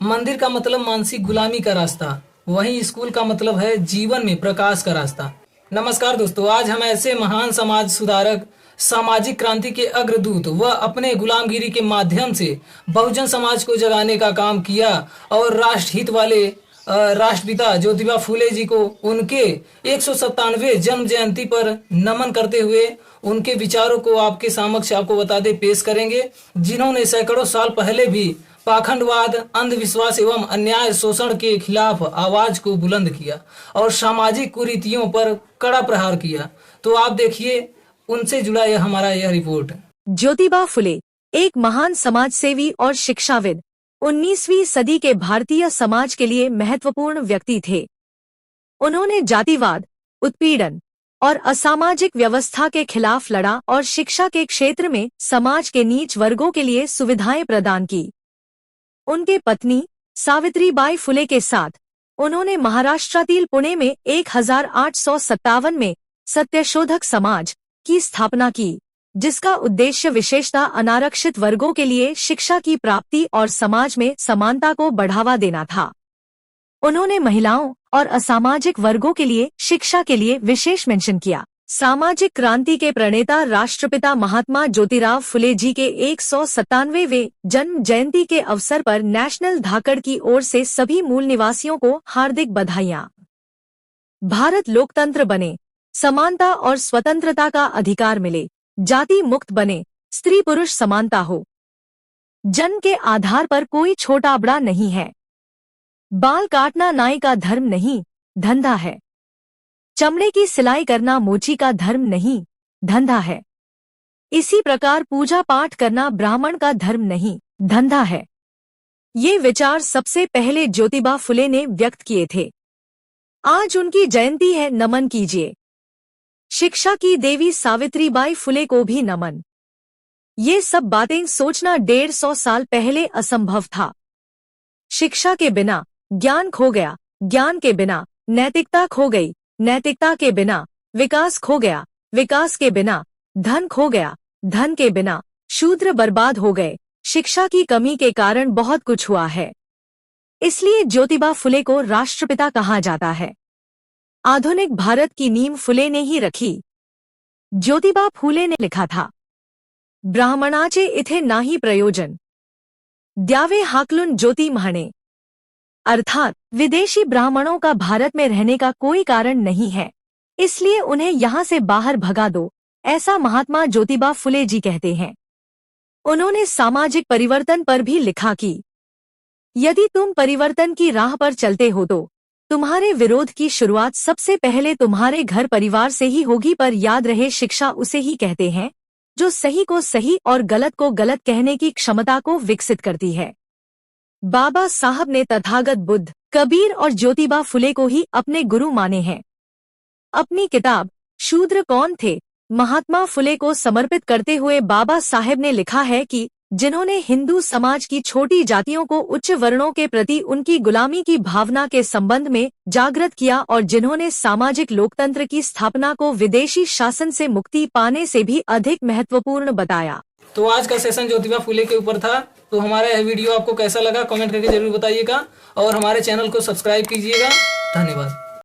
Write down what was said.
मंदिर का मतलब मानसिक गुलामी का रास्ता, वहीं स्कूल का मतलब है जीवन में प्रकाश का रास्ता। नमस्कार दोस्तों, आज हम ऐसे महान समाज सुधारक, सामाजिक क्रांति के अग्रदूत व अपने गुलामगिरी के माध्यम से बहुजन समाज को जगाने का काम किया और राष्ट्रहित वाले राष्ट्रपिता ज्योतिबा फूले जी को उनके 197वें जन्म जयंती पर नमन करते हुए उनके विचारों को आपके समक्ष आपको बताते पेश करेंगे, जिन्होंने सैकड़ों साल पहले भी पाखंडवाद, अंधविश्वास एवं अन्याय शोषण के खिलाफ आवाज को बुलंद किया और सामाजिक कुरीतियों पर कड़ा प्रहार किया। तो आप देखिए उनसे जुड़ा यह हमारा यह रिपोर्ट। ज्योतिबा फुले एक महान समाज सेवी और शिक्षाविद 19वीं सदी के भारतीय समाज के लिए महत्वपूर्ण व्यक्ति थे। उन्होंने जातिवाद, उत्पीड़न और असामाजिक व्यवस्था के खिलाफ लड़ा और शिक्षा के क्षेत्र में समाज के नीच वर्गों के लिए सुविधाएं प्रदान की। उनके पत्नी सावित्रीबाई फुले के साथ उन्होंने महाराष्ट्रातील पुणे में 1857 में सत्यशोधक समाज की स्थापना की, जिसका उद्देश्य विशेषतः अनारक्षित वर्गों के लिए शिक्षा की प्राप्ति और समाज में समानता को बढ़ावा देना था। उन्होंने महिलाओं और असामाजिक वर्गों के लिए शिक्षा के लिए विशेष मेंशन किया। सामाजिक क्रांति के प्रणेता राष्ट्रपिता महात्मा ज्योतिराव फुले जी के 197वें जन्म जयंती के अवसर पर नेशनल धाकड़ की ओर से सभी मूल निवासियों को हार्दिक बधाइयां। भारत लोकतंत्र बने, समानता और स्वतंत्रता का अधिकार मिले, जाति मुक्त बने, स्त्री पुरुष समानता हो, जन्म के आधार पर कोई छोटा बड़ा नहीं है, बाल काटना नाई का धर्म नहीं, धंधा है, चमड़े की सिलाई करना मोची का धर्म नहीं, धंधा है, इसी प्रकार पूजा पाठ करना ब्राह्मण का धर्म नहीं, धंधा है। ये विचार सबसे पहले ज्योतिबा फुले ने व्यक्त किए थे। आज उनकी जयंती है, नमन कीजिए। शिक्षा की देवी सावित्रीबाई फुले को भी नमन। ये सब बातें सोचना 150 साल पहले असंभव था। शिक्षा के बिना ज्ञान खो गया, ज्ञान के बिना नैतिकता खो गई, नैतिकता के बिना विकास खो गया, विकास के बिना धन खो गया, धन के बिना शूद्र बर्बाद हो गए। शिक्षा की कमी के कारण बहुत कुछ हुआ है। इसलिए ज्योतिबा फुले को राष्ट्रपिता कहा जाता है। आधुनिक भारत की नींव फुले ने ही रखी। ज्योतिबा फुले ने लिखा था, ब्राह्मणाचे इथे नाही प्रयोजन, द्यावे हाकलून ज्योति म्हणे। अर्थात विदेशी ब्राह्मणों का भारत में रहने का कोई कारण नहीं है, इसलिए उन्हें यहाँ से बाहर भगा दो, ऐसा महात्मा ज्योतिबा फुले जी कहते हैं। उन्होंने सामाजिक परिवर्तन पर भी लिखा कि यदि तुम परिवर्तन की राह पर चलते हो तो तुम्हारे विरोध की शुरुआत सबसे पहले तुम्हारे घर परिवार से ही होगी, पर याद रहे शिक्षा उसे ही कहते हैं जो सही को सही और गलत को गलत कहने की क्षमता को विकसित करती है। बाबा साहब ने तथागत बुद्ध, कबीर और ज्योतिबा फुले को ही अपने गुरु माने हैं। अपनी किताब शूद्र कौन थे महात्मा फुले को समर्पित करते हुए बाबा साहेब ने लिखा है कि जिन्होंने हिंदू समाज की छोटी जातियों को उच्च वर्णों के प्रति उनकी गुलामी की भावना के संबंध में जागृत किया और जिन्होंने सामाजिक लोकतंत्र की स्थापना को विदेशी शासन से मुक्ति पाने से भी अधिक महत्वपूर्ण बताया। तो आज का सेशन ज्योतिबा फुले के ऊपर था। तो हमारा यह वीडियो आपको कैसा लगा कमेंट करके जरूर बताइएगा और हमारे चैनल को सब्सक्राइब कीजिएगा। धन्यवाद।